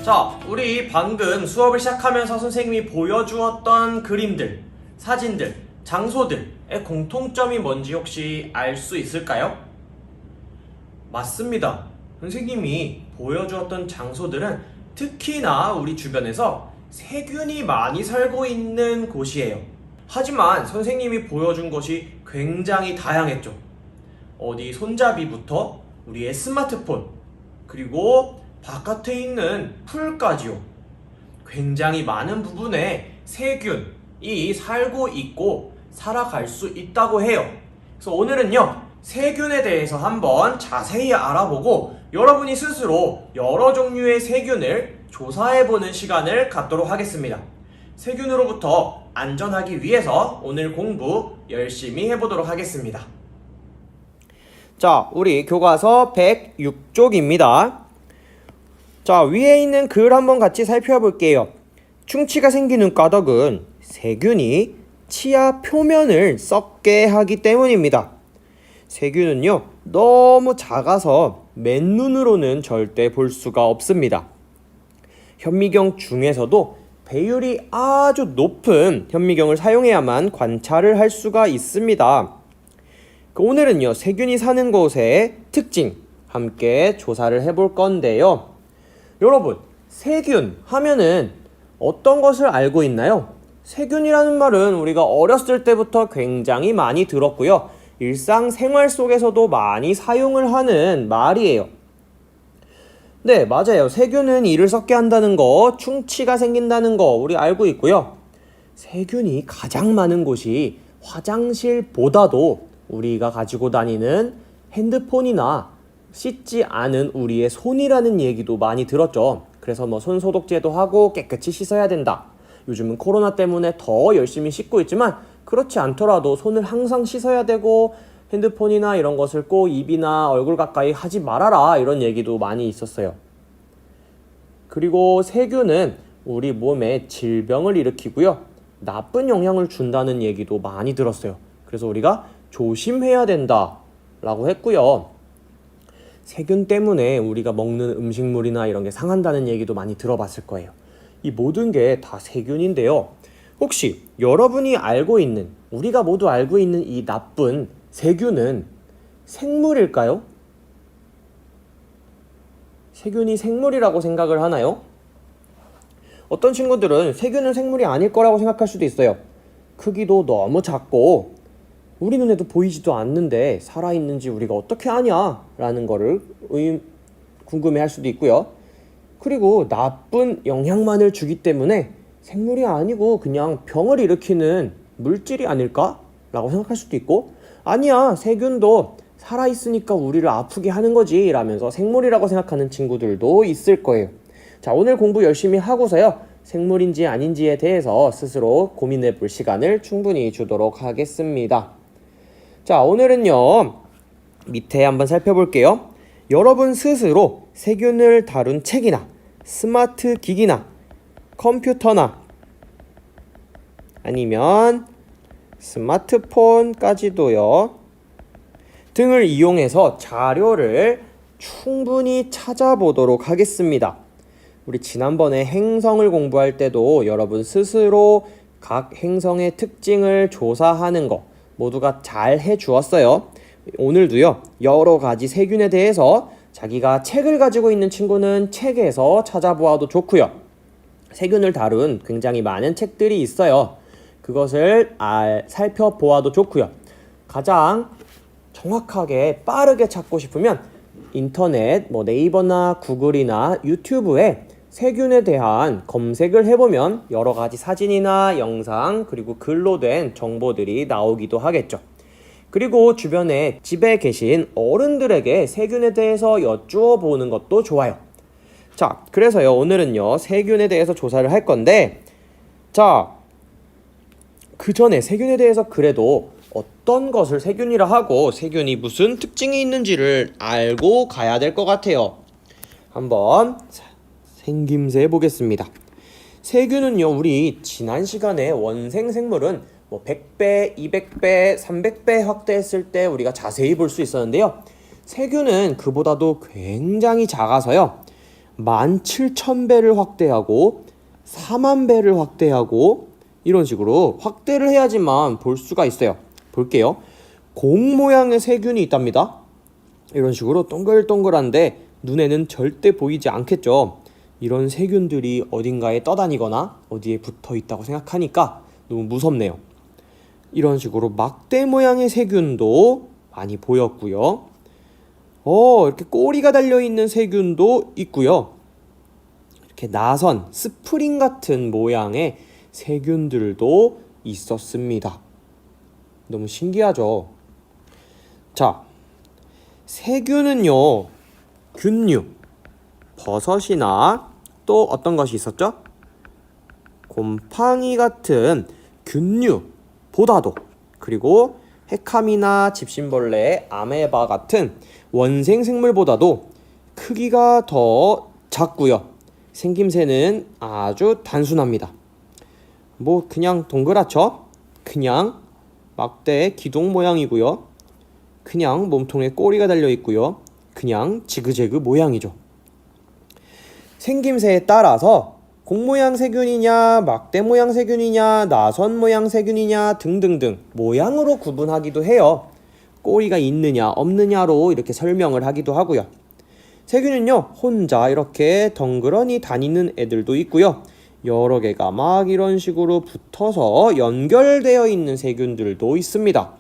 자, 우리 방금 수업을 시작하면서 선생님이 보여주었던 그림들, 사진들, 장소들의 공통점이 뭔지 혹시 알 수 있을까요? 맞습니다. 선생님이 보여주었던 장소들은 특히나 우리 주변에서 세균이 많이 살고 있는 곳이에요. 하지만 선생님이 보여준 것이 굉장히 다양했죠. 어디 손잡이부터 우리의 스마트폰, 그리고 바깥에 있는 풀까지요. 굉장히 많은 부분에 세균이 살고 있고 살아갈 수 있다고 해요. 그래서 오늘은요, 세균에 대해서 한번 자세히 알아보고 여러분이 스스로 여러 종류의 세균을 조사해보는 시간을 갖도록 하겠습니다. 세균으로부터 안전하기 위해서 오늘 공부 열심히 해보도록 하겠습니다. 자, 우리 교과서 106쪽입니다. 자, 위에 있는 글 한번 같이 살펴볼게요. 충치가 생기는 까닭은 세균이 치아 표면을 썩게 하기 때문입니다. 세균은요, 너무 작아서 맨눈으로는 절대 볼 수가 없습니다. 현미경 중에서도 배율이 아주 높은 현미경을 사용해야만 관찰을 할 수가 있습니다. 오늘은요, 세균이 사는 곳의 특징 함께 조사를 해볼 건데요. 여러분, 세균 하면은 어떤 것을 알고 있나요? 세균이라는 말은 우리가 어렸을 때부터 굉장히 많이 들었고요. 일상생활 속에서도 많이 사용을 하는 말이에요. 네, 맞아요. 세균은 이를 썩게 한다는 거, 충치가 생긴다는 거 우리 알고 있고요. 세균이 가장 많은 곳이 화장실보다도 우리가 가지고 다니는 핸드폰이나 씻지 않은 우리의 손이라는 얘기도 많이 들었죠. 그래서 손소독제도 하고 깨끗이 씻어야 된다. 요즘은 코로나 때문에 더 열심히 씻고 있지만 그렇지 않더라도 손을 항상 씻어야 되고 핸드폰이나 이런 것을 꼭 입이나 얼굴 가까이 하지 말아라, 이런 얘기도 많이 있었어요. 그리고 세균은 우리 몸에 질병을 일으키고요, 나쁜 영향을 준다는 얘기도 많이 들었어요. 그래서 우리가 조심해야 된다 라고 했고요. 세균 때문에 우리가 먹는 음식물이나 이런 게 상한다는 얘기도 많이 들어봤을 거예요. 이 모든 게 다 세균인데요. 혹시 여러분이 알고 있는, 우리가 모두 알고 있는 이 나쁜 세균은 생물일까요? 세균이 생물이라고 생각을 하나요? 어떤 친구들은 세균은 생물이 아닐 거라고 생각할 수도 있어요. 크기도 너무 작고 우리 눈에도 보이지도 않는데 살아있는지 우리가 어떻게 아냐? 라는 거를 궁금해할 수도 있고요. 그리고 나쁜 영향만을 주기 때문에 생물이 아니고 그냥 병을 일으키는 물질이 아닐까? 라고 생각할 수도 있고, 아니야, 세균도 살아있으니까 우리를 아프게 하는 거지 라면서 생물이라고 생각하는 친구들도 있을 거예요. 자, 오늘 공부 열심히 하고서요, 생물인지 아닌지에 대해서 스스로 고민해 볼 시간을 충분히 주도록 하겠습니다. 자, 오늘은요, 밑에 한번 살펴볼게요. 여러분 스스로 세균을 다룬 책이나 스마트 기기나 컴퓨터나 아니면 스마트폰까지도요 등을 이용해서 자료를 충분히 찾아보도록 하겠습니다. 우리 지난번에 행성을 공부할 때도 여러분 스스로 각 행성의 특징을 조사하는 거 모두가 잘 해주었어요. 오늘도요, 여러 가지 세균에 대해서 자기가 책을 가지고 있는 친구는 책에서 찾아보아도 좋고요. 세균을 다룬 굉장히 많은 책들이 있어요. 그것을 살펴보아도 좋고요. 가장 정확하게 빠르게 찾고 싶으면 인터넷, 네이버나 구글이나 유튜브에 세균에 대한 검색을 해보면 여러 가지 사진이나 영상, 그리고 글로 된 정보들이 나오기도 하겠죠. 그리고 주변에 집에 계신 어른들에게 세균에 대해서 여쭈어 보는 것도 좋아요. 자, 그래서요, 오늘은요, 세균에 대해서 조사를 할 건데, 자, 그 전에 세균에 대해서 그래도 어떤 것을 세균이라 하고 세균이 무슨 특징이 있는지를 알고 가야 될 것 같아요. 한번 생김새 해보겠습니다. 세균은요, 우리 지난 시간에 원생 생물은 100배, 200배, 300배 확대했을 때 우리가 자세히 볼 수 있었는데요. 세균은 그보다도 굉장히 작아서요, 17,000배를 확대하고 40,000배를 확대하고 이런 식으로 확대를 해야지만 볼 수가 있어요. 볼게요. 공 모양의 세균이 있답니다. 이런 식으로 동글동글한데 눈에는 절대 보이지 않겠죠. 이런 세균들이 어딘가에 떠다니거나 어디에 붙어 있다고 생각하니까 너무 무섭네요. 이런 식으로 막대 모양의 세균도 많이 보였고요. 이렇게 꼬리가 달려있는 세균도 있고요. 이렇게 나선, 스프링 같은 모양의 세균들도 있었습니다. 너무 신기하죠? 자, 세균은요, 균류, 버섯이나 또 어떤 것이 있었죠? 곰팡이 같은 균류보다도, 그리고 핵함이나 집신벌레, 아메바 같은 원생 생물보다도 크기가 더 작고요. 생김새는 아주 단순합니다. 뭐 그냥 동그랗죠? 그냥 막대 기둥 모양이고요. 그냥 몸통에 꼬리가 달려 있고요. 그냥 지그재그 모양이죠. 생김새에 따라서 공 모양 세균이냐, 막대 모양 세균이냐, 나선 모양 세균이냐 등등등 모양으로 구분하기도 해요. 꼬리가 있느냐 없느냐로 이렇게 설명을 하기도 하고요. 세균은요, 혼자 이렇게 덩그러니 다니는 애들도 있고요. 여러 개가 막 이런 식으로 붙어서 연결되어 있는 세균들도 있습니다.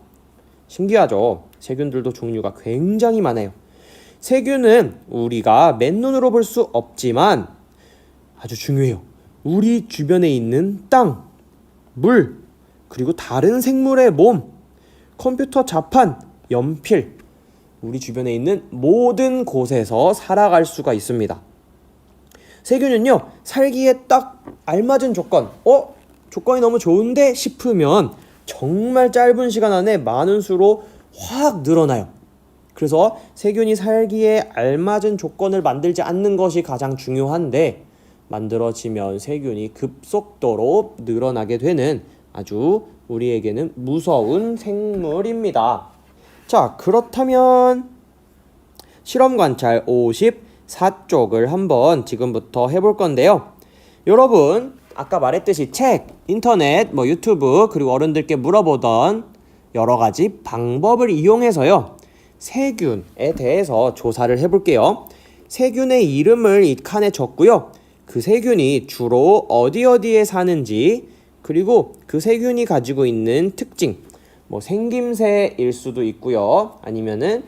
신기하죠? 세균들도 종류가 굉장히 많아요. 세균은 우리가 맨눈으로 볼 수 없지만 아주 중요해요. 우리 주변에 있는 땅, 물, 그리고 다른 생물의 몸, 컴퓨터 자판, 연필, 우리 주변에 있는 모든 곳에서 살아갈 수가 있습니다. 세균은요, 살기에 딱 알맞은 조건, 조건이 너무 좋은데 싶으면 정말 짧은 시간 안에 많은 수로 확 늘어나요. 그래서 세균이 살기에 알맞은 조건을 만들지 않는 것이 가장 중요한데, 만들어지면 세균이 급속도로 늘어나게 되는 아주 우리에게는 무서운 생물입니다. 자, 그렇다면 실험 관찰 54쪽을 한번 지금부터 해볼 건데요. 여러분, 아까 말했듯이 책, 인터넷, 유튜브, 그리고 어른들께 물어보던 여러 가지 방법을 이용해서요, 세균에 대해서 조사를 해볼게요. 세균의 이름을 이 칸에 적고요. 그 세균이 주로 어디에 사는지, 그리고 그 세균이 가지고 있는 특징, 생김새일 수도 있고요. 아니면은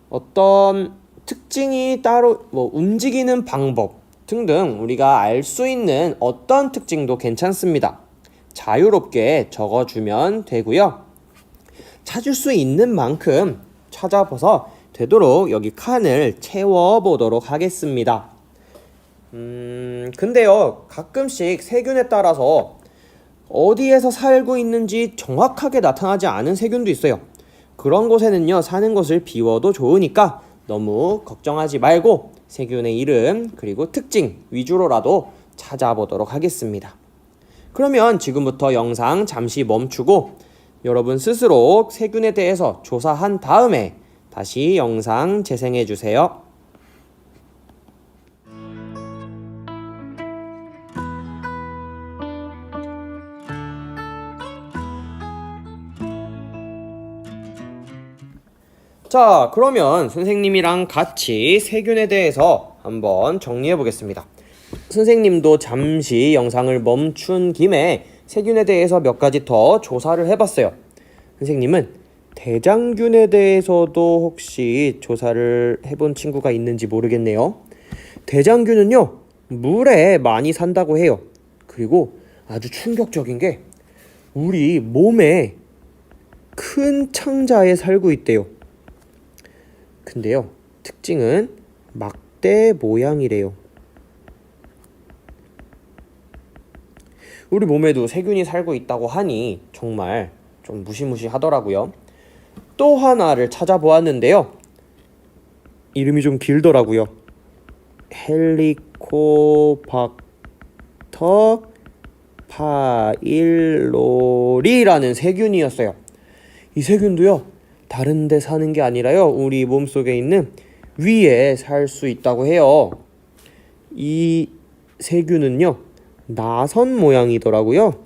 어떤 특징이 따로 움직이는 방법 등등 우리가 알 수 있는 어떤 특징도 괜찮습니다. 자유롭게 적어주면 되고요. 찾을 수 있는 만큼 찾아봐서 되도록 여기 칸을 채워보도록 하겠습니다. 근데요, 가끔씩 세균에 따라서 어디에서 살고 있는지 정확하게 나타나지 않은 세균도 있어요. 그런 곳에는요, 사는 곳을 비워도 좋으니까 너무 걱정하지 말고 세균의 이름 그리고 특징 위주로라도 찾아보도록 하겠습니다. 그러면 지금부터 영상 잠시 멈추고 여러분 스스로 세균에 대해서 조사한 다음에 다시 영상 재생해 주세요. 자, 그러면 선생님이랑 같이 세균에 대해서 한번 정리해 보겠습니다. 선생님도 잠시 영상을 멈춘 김에 세균에 대해서 몇 가지 더 조사를 해봤어요. 선생님은 대장균에 대해서도 혹시 조사를 해본 친구가 있는지 모르겠네요. 대장균은요, 물에 많이 산다고 해요. 그리고 아주 충격적인 게 우리 몸에 큰 창자에 살고 있대요. 근데요, 특징은 막대 모양이래요. 우리 몸에도 세균이 살고 있다고 하니 정말 좀 무시무시하더라고요. 또 하나를 찾아보았는데요. 이름이 좀 길더라고요. 헬리코박터 파일로리라는 세균이었어요. 이 세균도요, 다른 데 사는 게 아니라요, 우리 몸속에 있는 위에 살 수 있다고 해요. 이 세균은요, 나선 모양이더라고요.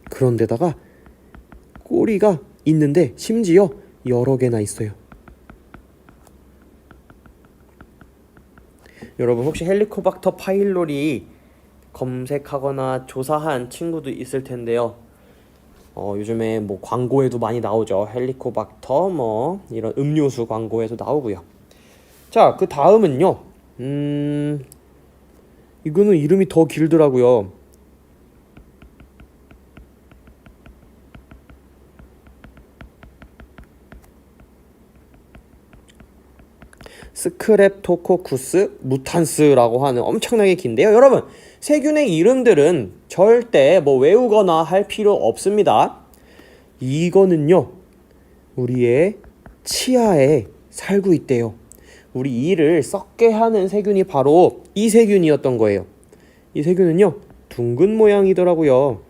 그런데다가 꼬리가 있는데 심지어 여러 개나 있어요. 여러분 혹시 헬리코박터 파일로리 검색하거나 조사한 친구도 있을 텐데요. 요즘에 뭐 광고에도 많이 나오죠. 헬리코박터 뭐 이런 음료수 광고에도 나오고요. 자, 그 다음은요. 이거는 이름이 더 길더라고요. 스크랩토코쿠스 무탄스라고 하는 엄청나게 긴데요. 여러분, 세균의 이름들은 절대 뭐 외우거나 할 필요 없습니다. 이거는요, 우리의 치아에 살고 있대요. 우리 이를 썩게 하는 세균이 바로 이 세균이었던 거예요. 이 세균은요, 둥근 모양이더라고요.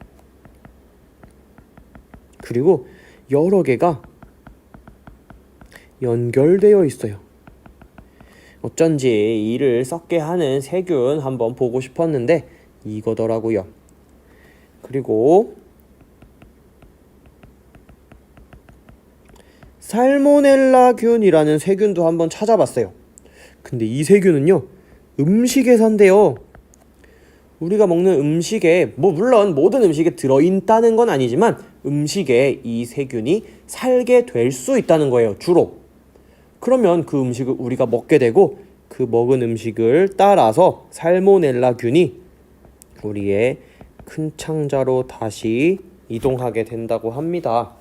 그리고 여러 개가 연결되어 있어요. 어쩐지 이를 썩게 하는 세균 한번 보고 싶었는데 이거더라고요. 그리고 살모넬라균이라는 세균도 한번 찾아봤어요. 근데 이 세균은요, 음식에 산대요. 우리가 먹는 음식에, 뭐 물론 모든 음식에 들어있다는 건 아니지만 음식에 이 세균이 살게 될 수 있다는 거예요, 주로. 그러면 그 음식을 우리가 먹게 되고 그 먹은 음식을 따라서 살모넬라균이 우리의 큰 창자로 다시 이동하게 된다고 합니다.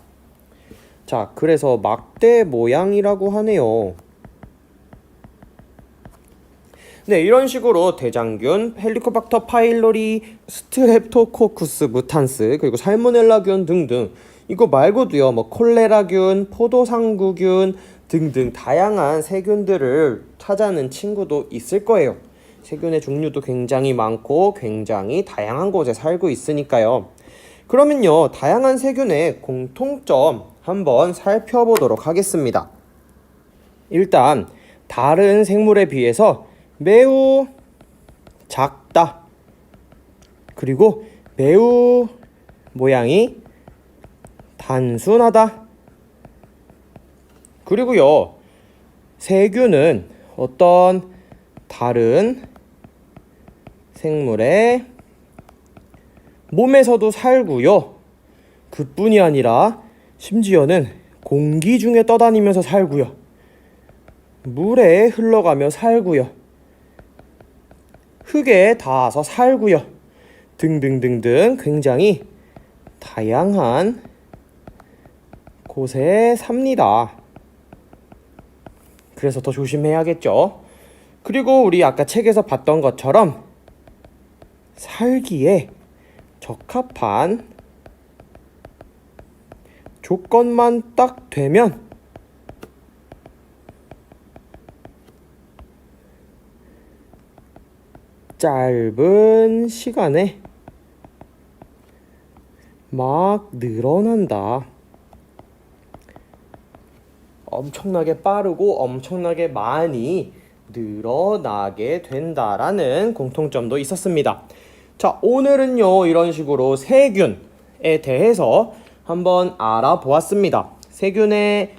자, 그래서 막대 모양이라고 하네요. 네, 이런 식으로 대장균, 헬리코박터 파일로리, 스트랩토코쿠스 무탄스, 그리고 살모넬라균 등등, 이거 말고도요, 뭐 콜레라균, 포도상구균 등등 다양한 세균들을 찾아낸 친구도 있을 거예요. 세균의 종류도 굉장히 많고 굉장히 다양한 곳에 살고 있으니까요. 그러면요, 다양한 세균의 공통점 한번 살펴보도록 하겠습니다. 일단 다른 생물에 비해서 매우 작다. 그리고 매우 모양이 단순하다. 그리고요, 세균은 어떤 다른 생물의 몸에서도 살고요. 그뿐이 아니라 심지어는 공기 중에 떠다니면서 살고요. 물에 흘러가며 살고요. 흙에 닿아서 살고요. 등등등등 굉장히 다양한 곳에 삽니다. 그래서 더 조심해야겠죠. 그리고 우리 아까 책에서 봤던 것처럼 살기에 적합한 조건만 딱 되면 짧은 시간에 막 늘어난다. 엄청나게 빠르고 엄청나게 많이 늘어나게 된다라는 공통점도 있었습니다. 자, 오늘은요, 이런 식으로 세균에 대해서 한번 알아보았습니다. 세균의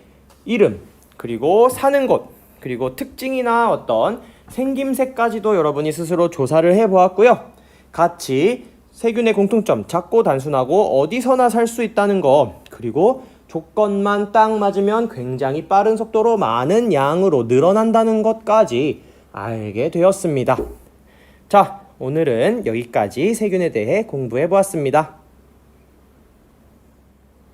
이름, 그리고 사는 곳, 그리고 특징이나 어떤 생김새까지도 여러분이 스스로 조사를 해보았고요. 같이 세균의 공통점, 작고 단순하고 어디서나 살 수 있다는 거, 그리고 조건만 딱 맞으면 굉장히 빠른 속도로 많은 양으로 늘어난다는 것까지 알게 되었습니다. 자, 오늘은 여기까지 세균에 대해 공부해 보았습니다.